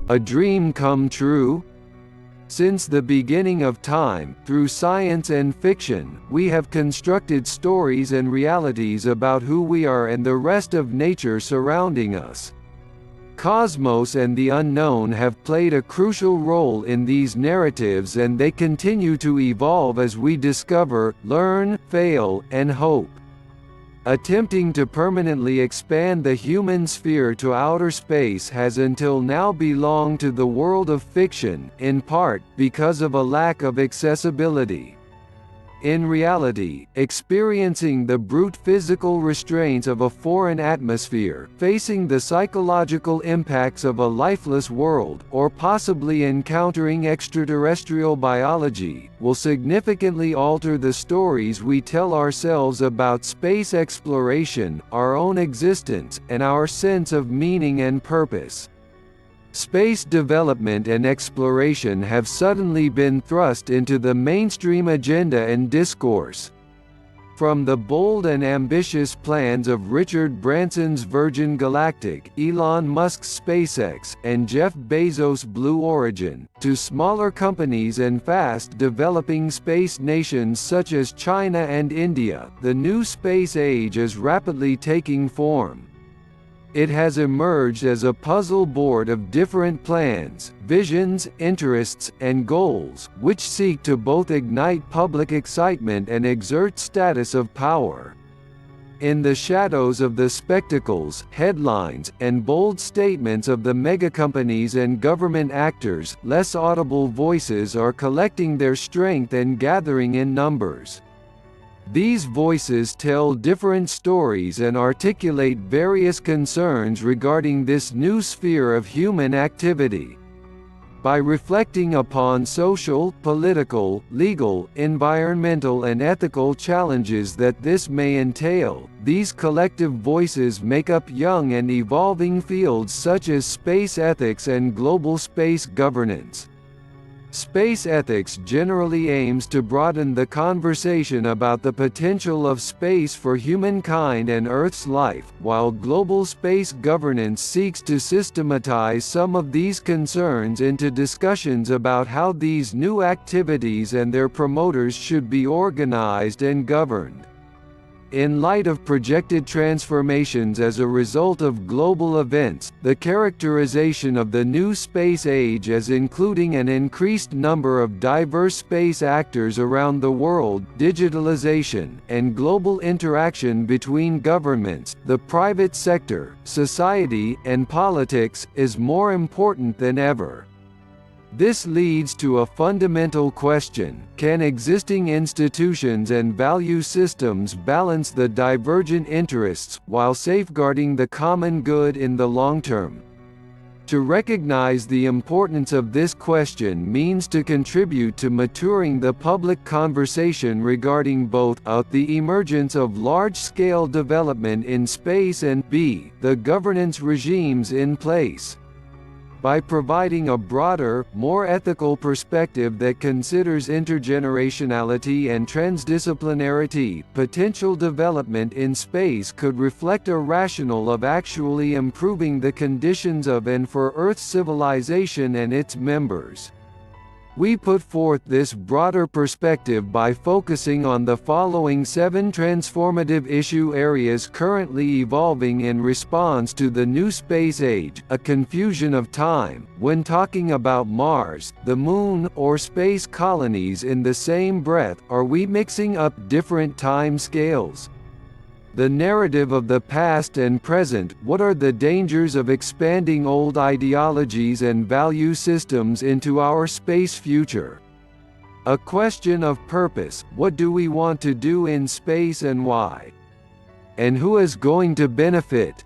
A dream come true? Since the beginning of time, through science and fiction, we have constructed stories and realities about who we are and the rest of nature surrounding us. Cosmos and the unknown have played a crucial role in these narratives, and they continue to evolve as we discover, learn, fail, and hope. Attempting to permanently expand the human sphere to outer space has until now belonged to the world of fiction, in part, because of a lack of accessibility. In reality, experiencing the brute physical restraints of a foreign atmosphere, facing the psychological impacts of a lifeless world, or possibly encountering extraterrestrial biology, will significantly alter the stories we tell ourselves about space exploration, our own existence, and our sense of meaning and purpose. Space development and exploration have suddenly been thrust into the mainstream agenda and discourse. From the bold and ambitious plans of Richard Branson's Virgin Galactic, Elon Musk's SpaceX, and Jeff Bezos' Blue Origin, to smaller companies and fast-developing space nations such as China and India, the new space age is rapidly taking form. It has emerged as a puzzle board of different plans, visions, interests, and goals, which seek to both ignite public excitement and exert status of power. In the shadows of the spectacles, headlines, and bold statements of the megacompanies and government actors, less audible voices are collecting their strength and gathering in numbers. These voices tell different stories and articulate various concerns regarding this new sphere of human activity. By reflecting upon social, political, legal, environmental and ethical challenges that this may entail, these collective voices make up young and evolving fields such as space ethics and global space governance. Space ethics generally aims to broaden the conversation about the potential of space for humankind and Earth's life, while global space governance seeks to systematize some of these concerns into discussions about how these new activities and their promoters should be organized and governed. In light of projected transformations as a result of global events, the characterization of the new space age as including an increased number of diverse space actors around the world, digitalization, and global interaction between governments, the private sector, society, and politics, is more important than ever. This leads to a fundamental question: can existing institutions and value systems balance the divergent interests, while safeguarding the common good in the long term? To recognize the importance of this question means to contribute to maturing the public conversation regarding both a, the emergence of large-scale development in space, and b, the governance regimes in place. By providing a broader, more ethical perspective that considers intergenerationality and transdisciplinarity, potential development in space could reflect a rationale of actually improving the conditions of and for Earth's civilization and its members. We put forth this broader perspective by focusing on the following 7 transformative issue areas currently evolving in response to the new space age: a confusion of time. When talking about Mars, the Moon, or space colonies in the same breath, are we mixing up different time scales? The narrative of the past and present. What are the dangers of expanding old ideologies and value systems into our space future? A question of purpose. What do we want to do in space and why? And who is going to benefit?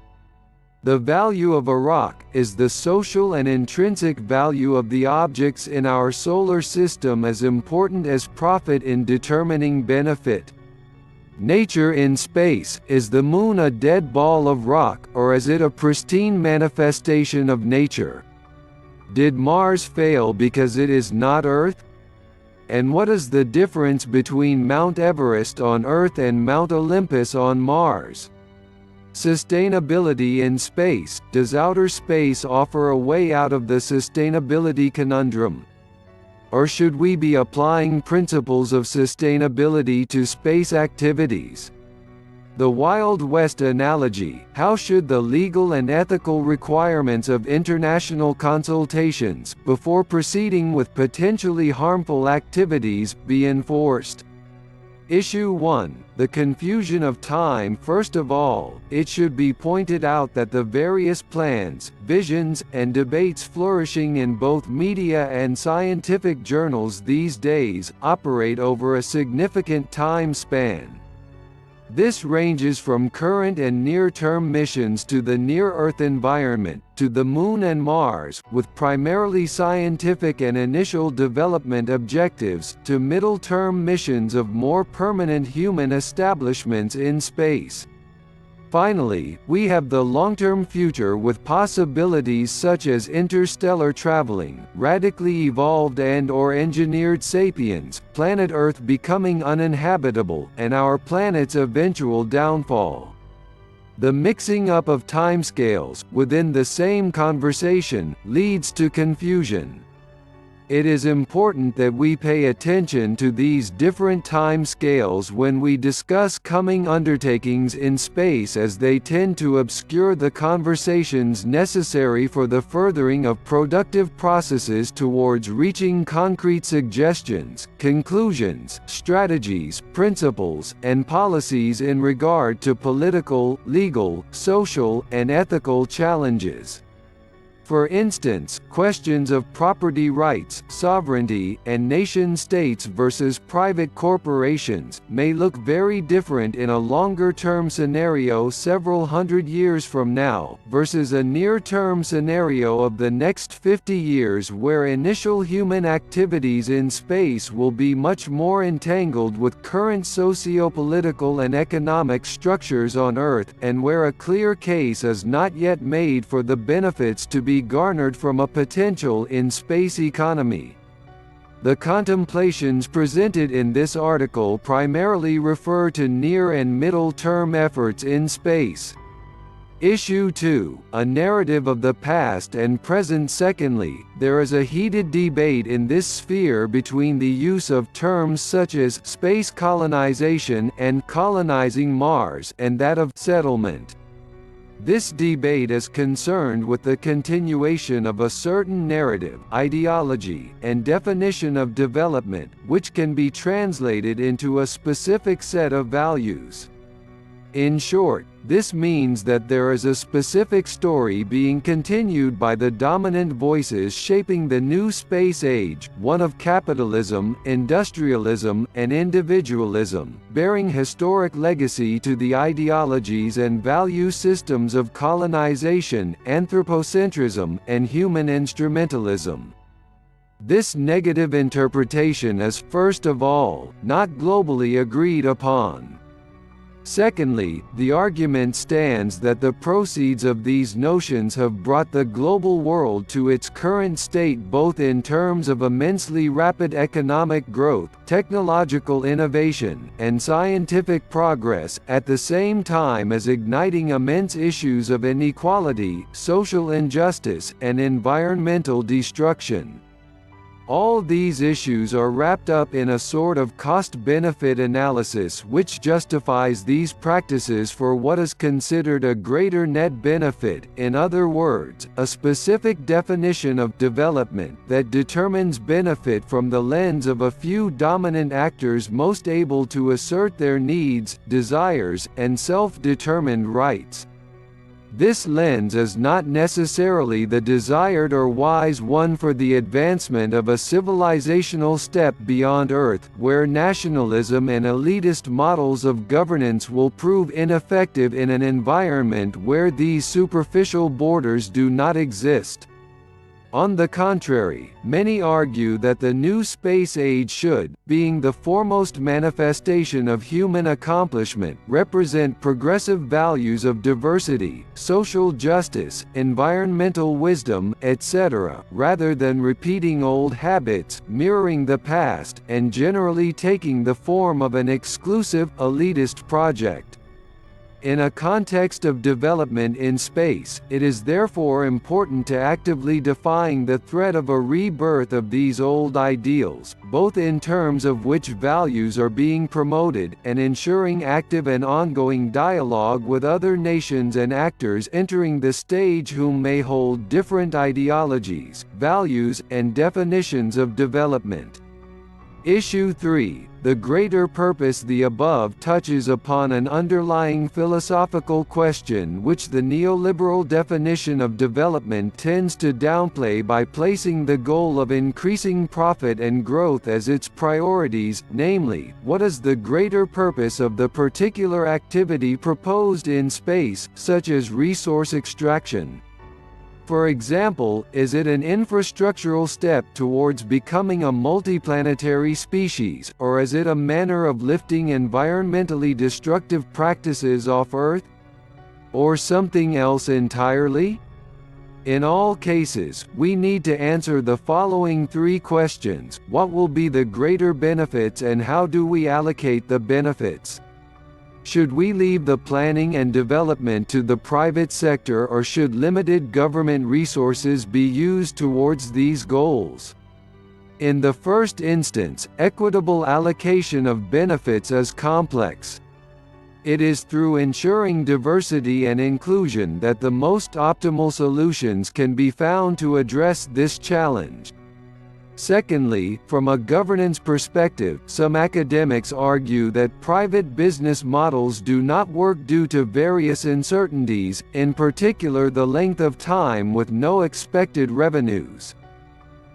The value of a rock. Is the social and intrinsic value of the objects in our solar system as important as profit in determining benefit? Nature in space. Is the Moon a dead ball of rock, or is it a pristine manifestation of nature? Did Mars fail because it is not Earth? And what is the difference between Mount Everest on Earth and Mount Olympus on Mars? Sustainability in space. Does outer space offer a way out of the sustainability conundrum? Or should we be applying principles of sustainability to space activities? The Wild West analogy. How should the legal and ethical requirements of international consultations, before proceeding with potentially harmful activities, be enforced? Issue 1. The confusion of time. First of all, it should be pointed out that the various plans, visions, and debates flourishing in both media and scientific journals these days operate over a significant time span. This ranges from current and near-term missions to the near-Earth environment, to the Moon and Mars, with primarily scientific and initial development objectives, to middle-term missions of more permanent human establishments in space. Finally, we have the long-term future with possibilities such as interstellar traveling, radically evolved and/or engineered sapiens, planet Earth becoming uninhabitable, and our planet's eventual downfall. The mixing up of timescales, within the same conversation, leads to confusion. It is important that we pay attention to these different time scales when we discuss coming undertakings in space, as they tend to obscure the conversations necessary for the furthering of productive processes towards reaching concrete suggestions, conclusions, strategies, principles, and policies in regard to political, legal, social, and ethical challenges. For instance, questions of property rights, sovereignty, and nation-states versus private corporations may look very different in a longer-term scenario several hundred years from now, versus a near-term scenario of the next 50 years where initial human activities in space will be much more entangled with current socio-political and economic structures on Earth, and where a clear case is not yet made for the benefits to be garnered from a potential in-space economy. The contemplations presented in this article primarily refer to near and middle-term efforts in space. Issue 2. A narrative of the past and present. Secondly, there is a heated debate in this sphere between the use of terms such as space colonization and colonizing Mars, and that of settlement. This debate is concerned with the continuation of a certain narrative, ideology, and definition of development, which can be translated into a specific set of values. In short, this means that there is a specific story being continued by the dominant voices shaping the new space age, one of capitalism, industrialism, and individualism, bearing historic legacy to the ideologies and value systems of colonization, anthropocentrism, and human instrumentalism. This negative interpretation is, first of all, not globally agreed upon. Secondly, the argument stands that the proceeds of these notions have brought the global world to its current state both in terms of immensely rapid economic growth, technological innovation, and scientific progress, at the same time as igniting immense issues of inequality, social injustice, and environmental destruction. All these issues are wrapped up in a sort of cost-benefit analysis which justifies these practices for what is considered a greater net benefit, in other words, a specific definition of development that determines benefit from the lens of a few dominant actors most able to assert their needs, desires, and self-determined rights. This lens is not necessarily the desired or wise one for the advancement of a civilizational step beyond Earth, where nationalism and elitist models of governance will prove ineffective in an environment where these superficial borders do not exist. On the contrary, many argue that the new space age should, being the foremost manifestation of human accomplishment, represent progressive values of diversity, social justice, environmental wisdom, etc., rather than repeating old habits, mirroring the past, and generally taking the form of an exclusive, elitist project. In a context of development in space, it is therefore important to actively define the threat of a rebirth of these old ideals, both in terms of which values are being promoted, and ensuring active and ongoing dialogue with other nations and actors entering the stage whom may hold different ideologies, values, and definitions of development. Issue 3. The greater purpose. The above touches upon an underlying philosophical question which the neoliberal definition of development tends to downplay by placing the goal of increasing profit and growth as its priorities, namely, what is the greater purpose of the particular activity proposed in space, such as resource extraction. For example, is it an infrastructural step towards becoming a multiplanetary species, or is it a manner of lifting environmentally destructive practices off Earth? Or something else entirely? In all cases, we need to answer the following 3 questions: what will be the greater benefits and how do we allocate the benefits? Should we leave the planning and development to the private sector, or should limited government resources be used towards these goals? In the first instance, equitable allocation of benefits is complex. It is through ensuring diversity and inclusion that the most optimal solutions can be found to address this challenge. Secondly, from a governance perspective, some academics argue that private business models do not work due to various uncertainties, in particular the length of time with no expected revenues.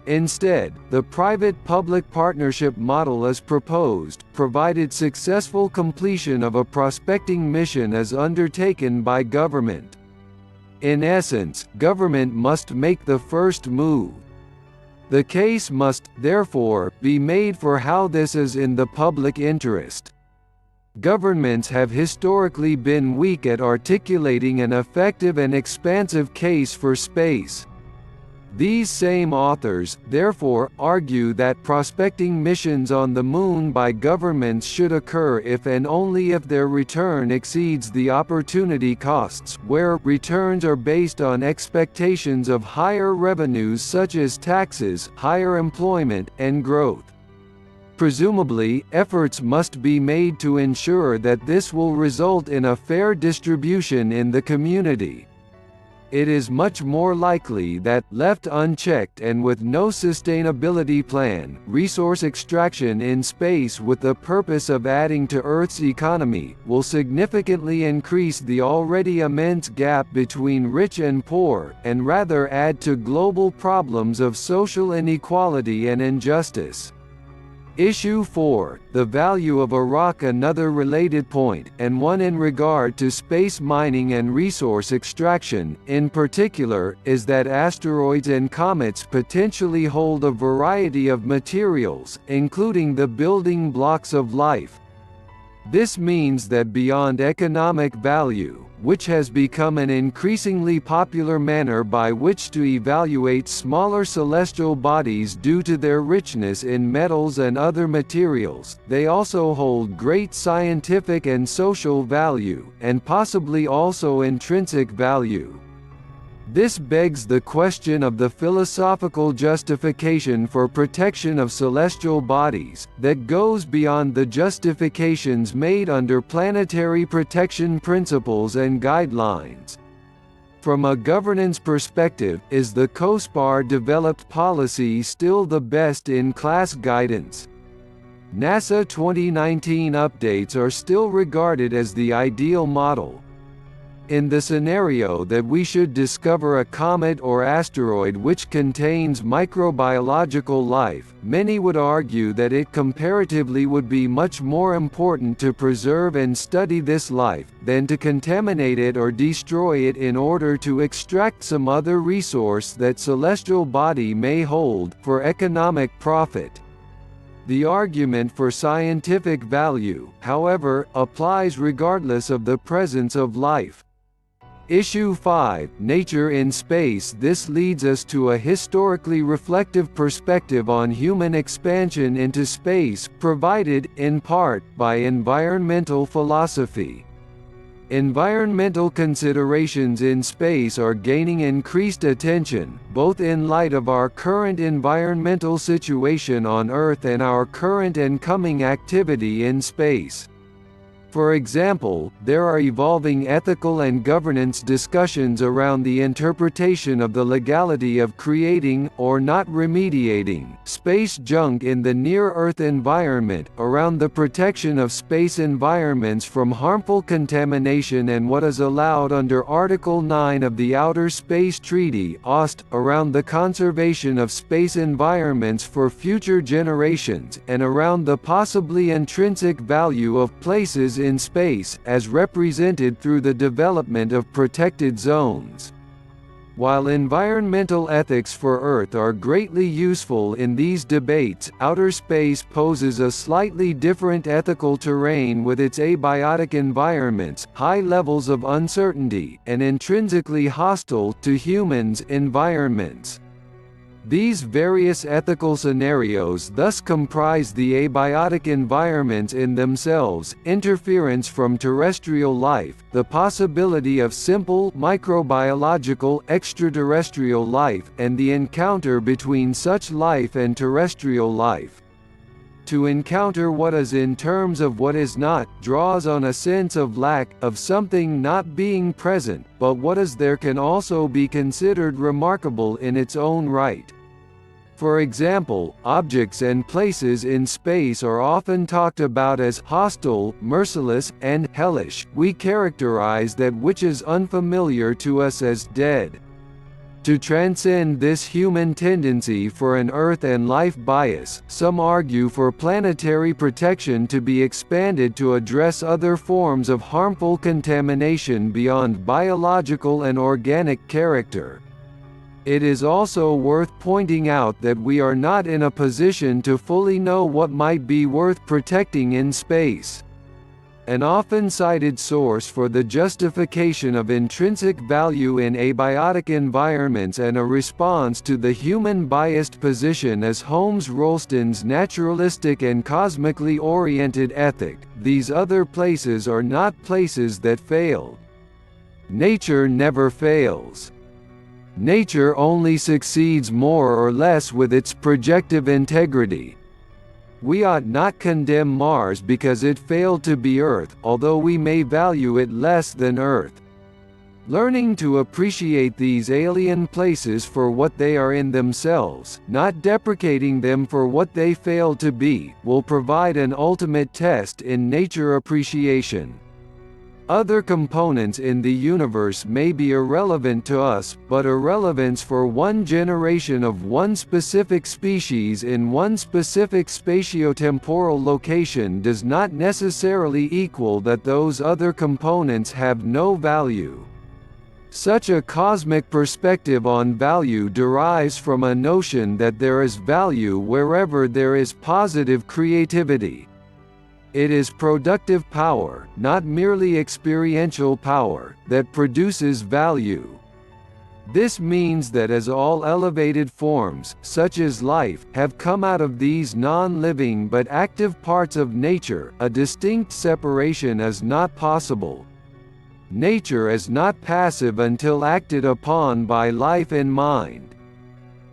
Instead, the private-public partnership model is proposed, provided successful completion of a prospecting mission is undertaken by government. In essence, government must make the first move. The case must, therefore, be made for how this is in the public interest. Governments have historically been weak at articulating an effective and expansive case for space. These same authors, therefore, argue that prospecting missions on the Moon by governments should occur if and only if their return exceeds the opportunity costs, where returns are based on expectations of higher revenues such as taxes, higher employment, and growth. Presumably, efforts must be made to ensure that this will result in a fair distribution in the community. It is much more likely that, left unchecked and with no sustainability plan, resource extraction in space with the purpose of adding to Earth's economy, will significantly increase the already immense gap between rich and poor, and rather add to global problems of social inequality and injustice. Issue 4. The value of a rock. Another related point, and one in regard to space mining and resource extraction, in particular, is that asteroids and comets potentially hold a variety of materials, including the building blocks of life. This means that beyond economic value, which has become an increasingly popular manner by which to evaluate smaller celestial bodies due to their richness in metals and other materials, they also hold great scientific and social value, and possibly also intrinsic value. This begs the question of the philosophical justification for protection of celestial bodies, that goes beyond the justifications made under planetary protection principles and guidelines. From a governance perspective, is the COSPAR-developed policy still the best-in-class guidance? NASA 2019 updates are still regarded as the ideal model. In the scenario that we should discover a comet or asteroid which contains microbiological life, many would argue that it comparatively would be much more important to preserve and study this life, than to contaminate it or destroy it in order to extract some other resource that celestial body may hold, for economic profit. The argument for scientific value, however, applies regardless of the presence of life. Issue 5. Nature in space. This leads us to a historically reflective perspective on human expansion into space, provided, in part, by environmental philosophy. Environmental considerations in space are gaining increased attention, both in light of our current environmental situation on Earth and our current and coming activity in space. For example, there are evolving ethical and governance discussions around the interpretation of the legality of creating, or not remediating, space junk in the near-Earth environment, around the protection of space environments from harmful contamination and what is allowed under Article 9 of the Outer Space Treaty (OST), around the conservation of space environments for future generations, and around the possibly intrinsic value of places in space, as represented through the development of protected zones. While environmental ethics for Earth are greatly useful in these debates, outer space poses a slightly different ethical terrain with its abiotic environments, high levels of uncertainty, and intrinsically hostile to humans' environments. These various ethical scenarios thus comprise the abiotic environments in themselves, interference from terrestrial life, the possibility of simple, microbiological, extraterrestrial life, and the encounter between such life and terrestrial life. To encounter what is in terms of what is not, draws on a sense of lack, of something not being present, but what is there can also be considered remarkable in its own right. For example, objects and places in space are often talked about as hostile, merciless, and hellish. We characterize that which is unfamiliar to us as dead. To transcend this human tendency for an Earth and life bias, some argue for planetary protection to be expanded to address other forms of harmful contamination beyond biological and organic character. It is also worth pointing out that we are not in a position to fully know what might be worth protecting in space. An often cited source for the justification of intrinsic value in abiotic environments and a response to the human-biased position is Holmes Rolston's naturalistic and cosmically oriented ethic. These other places are not places that failed. Nature never fails. Nature only succeeds more or less with its projective integrity. We ought not condemn Mars because it failed to be Earth, although we may value it less than Earth. Learning to appreciate these alien places for what they are in themselves, not deprecating them for what they fail to be, will provide an ultimate test in nature appreciation. Other components in the universe may be irrelevant to us, but irrelevance for one generation of one specific species in one specific spatiotemporal location does not necessarily equal that those other components have no value. Such a cosmic perspective on value derives from a notion that there is value wherever there is positive creativity. It is productive power, not merely experiential power, that produces value. This means that as all elevated forms, such as life, have come out of these non-living but active parts of nature, a distinct separation is not possible. Nature is not passive until acted upon by life and mind.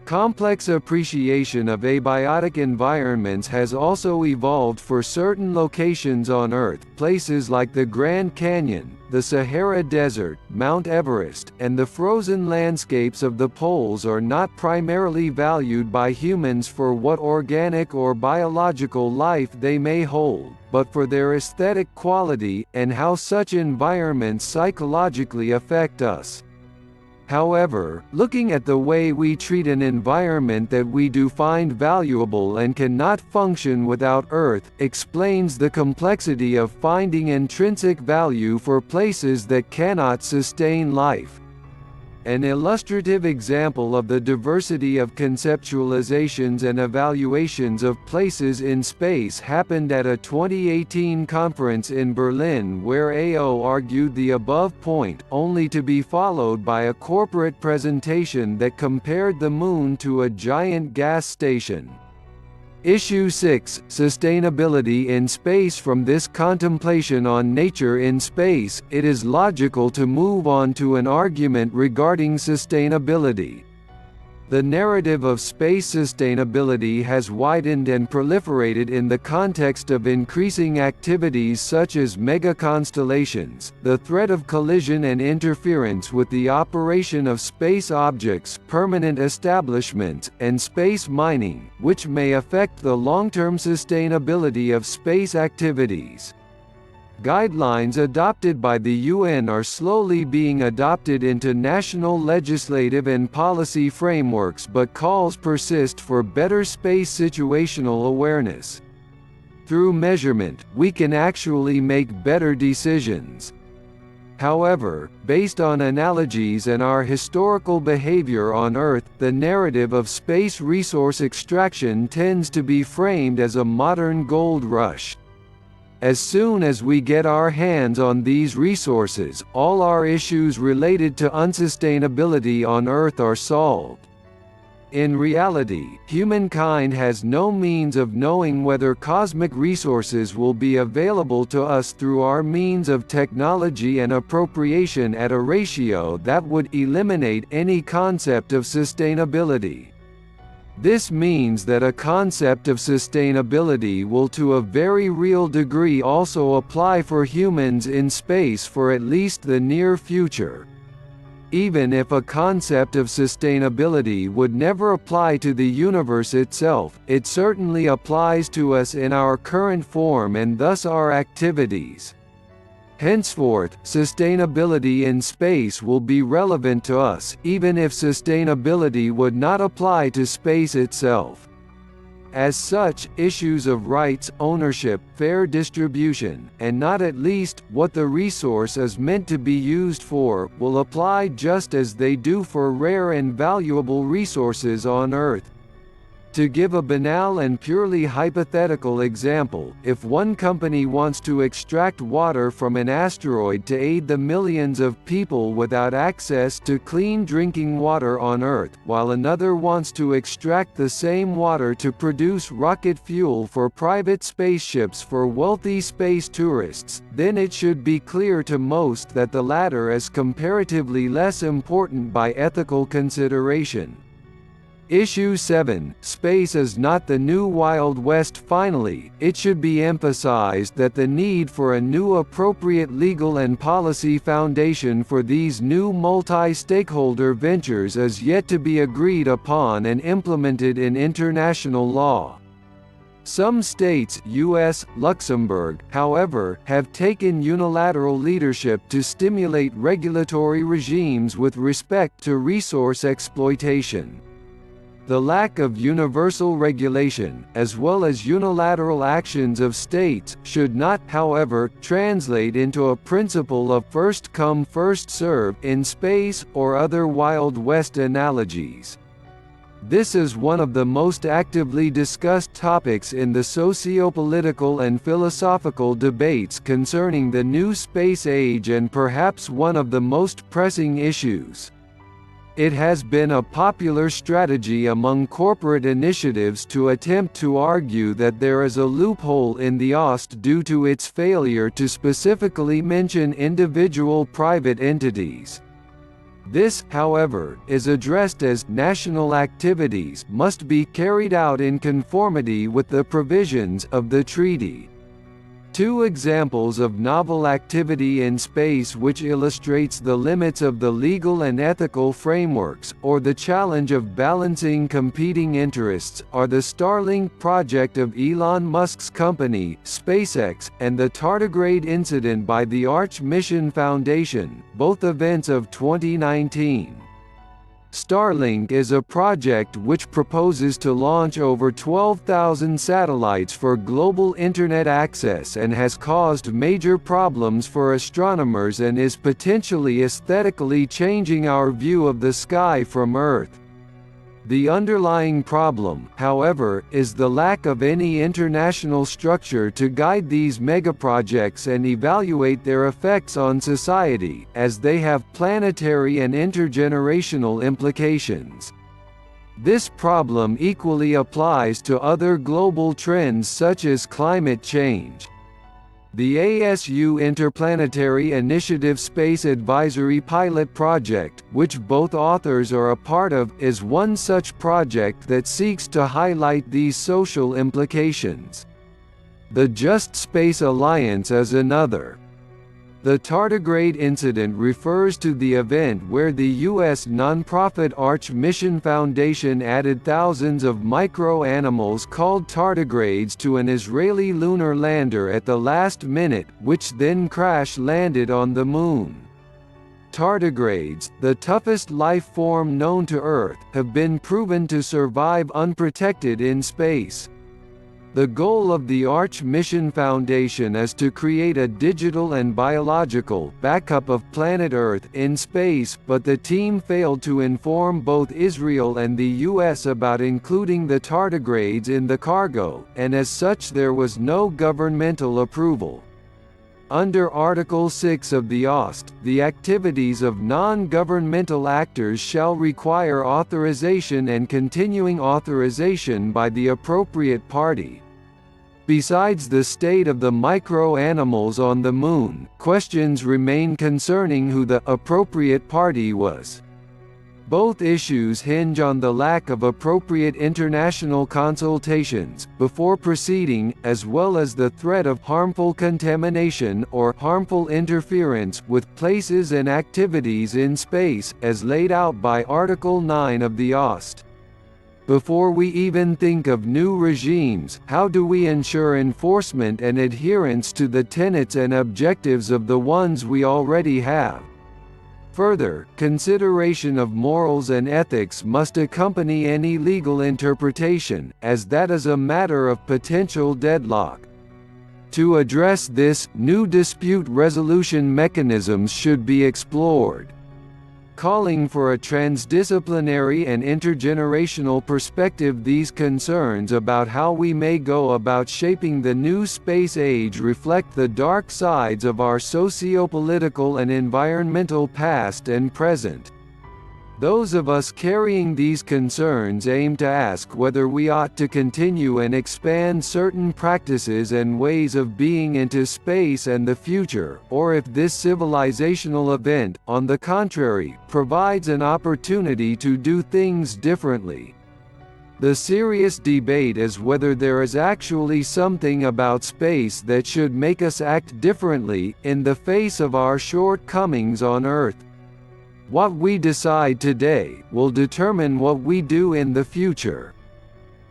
Complex appreciation of abiotic environments has also evolved for certain locations on Earth. Places like the Grand Canyon, the Sahara Desert, Mount Everest, and the frozen landscapes of the poles are not primarily valued by humans for what organic or biological life they may hold, but for their aesthetic quality, and how such environments psychologically affect us. However, looking at the way we treat an environment that we do find valuable and cannot function without Earth, explains the complexity of finding intrinsic value for places that cannot sustain life. An illustrative example of the diversity of conceptualizations and evaluations of places in space happened at a 2018 conference in Berlin where AO argued the above point, only to be followed by a corporate presentation that compared the Moon to a giant gas station. Issue 6, Sustainability in Space. From this contemplation on nature in space, it is logical to move on to an argument regarding sustainability. The narrative of space sustainability has widened and proliferated in the context of increasing activities such as megaconstellations, the threat of collision and interference with the operation of space objects, permanent establishments, and space mining, which may affect the long-term sustainability of space activities. Guidelines adopted by the UN are slowly being adopted into national legislative and policy frameworks, but calls persist for better space situational awareness. Through measurement, we can actually make better decisions. However, based on analogies and our historical behavior on Earth, the narrative of space resource extraction tends to be framed as a modern gold rush. As soon as we get our hands on these resources, all our issues related to unsustainability on Earth are solved. In reality, humankind has no means of knowing whether cosmic resources will be available to us through our means of technology and appropriation at a ratio that would eliminate any concept of sustainability. This means that a concept of sustainability will to a very real degree also apply for humans in space for at least the near future. Even if a concept of sustainability would never apply to the universe itself, it certainly applies to us in our current form and thus our activities. Henceforth, sustainability in space will be relevant to us, even if sustainability would not apply to space itself. As such, issues of rights, ownership, fair distribution, and not at least, what the resource is meant to be used for, will apply just as they do for rare and valuable resources on Earth. To give a banal and purely hypothetical example, if one company wants to extract water from an asteroid to aid the millions of people without access to clean drinking water on Earth, while another wants to extract the same water to produce rocket fuel for private spaceships for wealthy space tourists, then it should be clear to most that the latter is comparatively less important by ethical consideration. Issue 7, Space is not the new Wild West. Finally, it should be emphasized that the need for a new appropriate legal and policy foundation for these new multi-stakeholder ventures is yet to be agreed upon and implemented in international law. Some states, US, Luxembourg, however, have taken unilateral leadership to stimulate regulatory regimes with respect to resource exploitation. The lack of universal regulation, as well as unilateral actions of states, should not, however, translate into a principle of first come first served in space, or other Wild West analogies. This is one of the most actively discussed topics in the socio-political and philosophical debates concerning the new space age and perhaps one of the most pressing issues. It has been a popular strategy among corporate initiatives to attempt to argue that there is a loophole in the OST due to its failure to specifically mention individual private entities. This, however, is addressed as national activities must be carried out in conformity with the provisions of the treaty. Two examples of novel activity in space which illustrates the limits of the legal and ethical frameworks, or the challenge of balancing competing interests, are the Starlink project of Elon Musk's company, SpaceX, and the tardigrade incident by the Arch Mission Foundation, both events of 2019. Starlink is a project which proposes to launch over 12,000 satellites for global internet access and has caused major problems for astronomers and is potentially aesthetically changing our view of the sky from Earth. The underlying problem, however, is the lack of any international structure to guide these megaprojects and evaluate their effects on society, as they have planetary and intergenerational implications. This problem equally applies to other global trends such as climate change. The ASU Interplanetary Initiative Space Advisory Pilot Project, which both authors are a part of, is one such project that seeks to highlight these social implications. The Just Space Alliance is another. The tardigrade incident refers to the event where the U.S. nonprofit Arch Mission Foundation added thousands of micro-animals called tardigrades to an Israeli lunar lander at the last minute, which then crash-landed on the Moon. Tardigrades, the toughest life form known to Earth, have been proven to survive unprotected in space. The goal of the Arch Mission Foundation is to create a digital and biological backup of planet Earth in space, but the team failed to inform both Israel and the US about including the tardigrades in the cargo, and as such there was no governmental approval. Under Article 6 of the OST, the activities of non-governmental actors shall require authorization and continuing authorization by the appropriate party. Besides the state of the micro-animals on the Moon, questions remain concerning who the appropriate party was. Both issues hinge on the lack of appropriate international consultations before proceeding, as well as the threat of harmful contamination or harmful interference with places and activities in space, as laid out by Article 9 of the OST. Before we even think of new regimes, how do we ensure enforcement and adherence to the tenets and objectives of the ones we already have? Further, consideration of morals and ethics must accompany any legal interpretation, as that is a matter of potential deadlock. To address this, new dispute resolution mechanisms should be explored. Calling for a transdisciplinary and intergenerational perspective, these concerns about how we may go about shaping the new space age reflect the dark sides of our socio-political and environmental past and present. Those of us carrying these concerns aim to ask whether we ought to continue and expand certain practices and ways of being into space and the future, or if this civilizational event, on the contrary, provides an opportunity to do things differently. The serious debate is whether there is actually something about space that should make us act differently, in the face of our shortcomings on Earth. What we decide today will determine what we do in the future.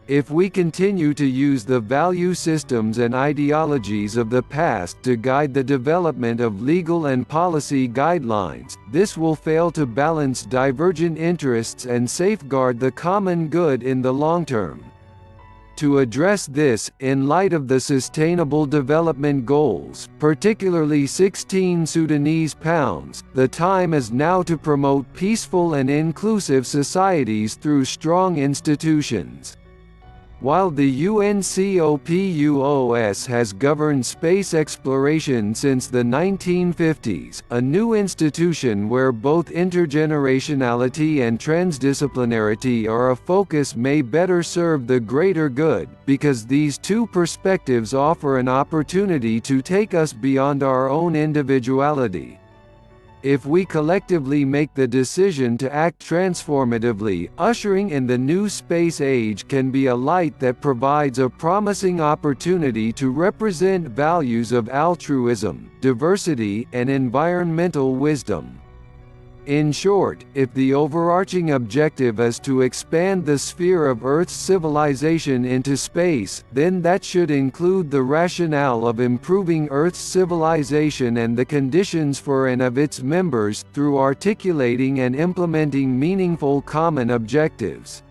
If we continue to use the value systems and ideologies of the past to guide the development of legal and policy guidelines, this will fail to balance divergent interests and safeguard the common good in the long term. To address this, in light of the Sustainable Development Goals, particularly 16 Sudanese pounds, the time is now to promote peaceful and inclusive societies through strong institutions. While the UNCOPUOS has governed space exploration since the 1950s, a new institution where both intergenerationality and transdisciplinarity are a focus may better serve the greater good, because these two perspectives offer an opportunity to take us beyond our own individuality. If we collectively make the decision to act transformatively, ushering in the new space age can be a light that provides a promising opportunity to represent values of altruism, diversity, and environmental wisdom. In short, if the overarching objective is to expand the sphere of Earth's civilization into space, then that should include the rationale of improving Earth's civilization and the conditions for and of its members, through articulating and implementing meaningful common objectives.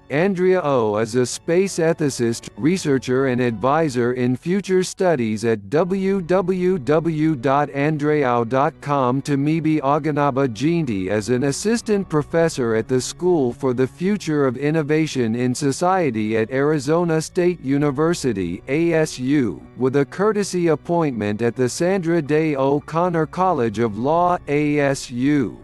Andrea O is a space ethicist, researcher and advisor in future studies at www.andreao.com. Tamibi Oganaba Jinti is an assistant professor at the School for the Future of Innovation in Society at Arizona State University (ASU), with a courtesy appointment at the Sandra Day O'Connor College of Law, ASU.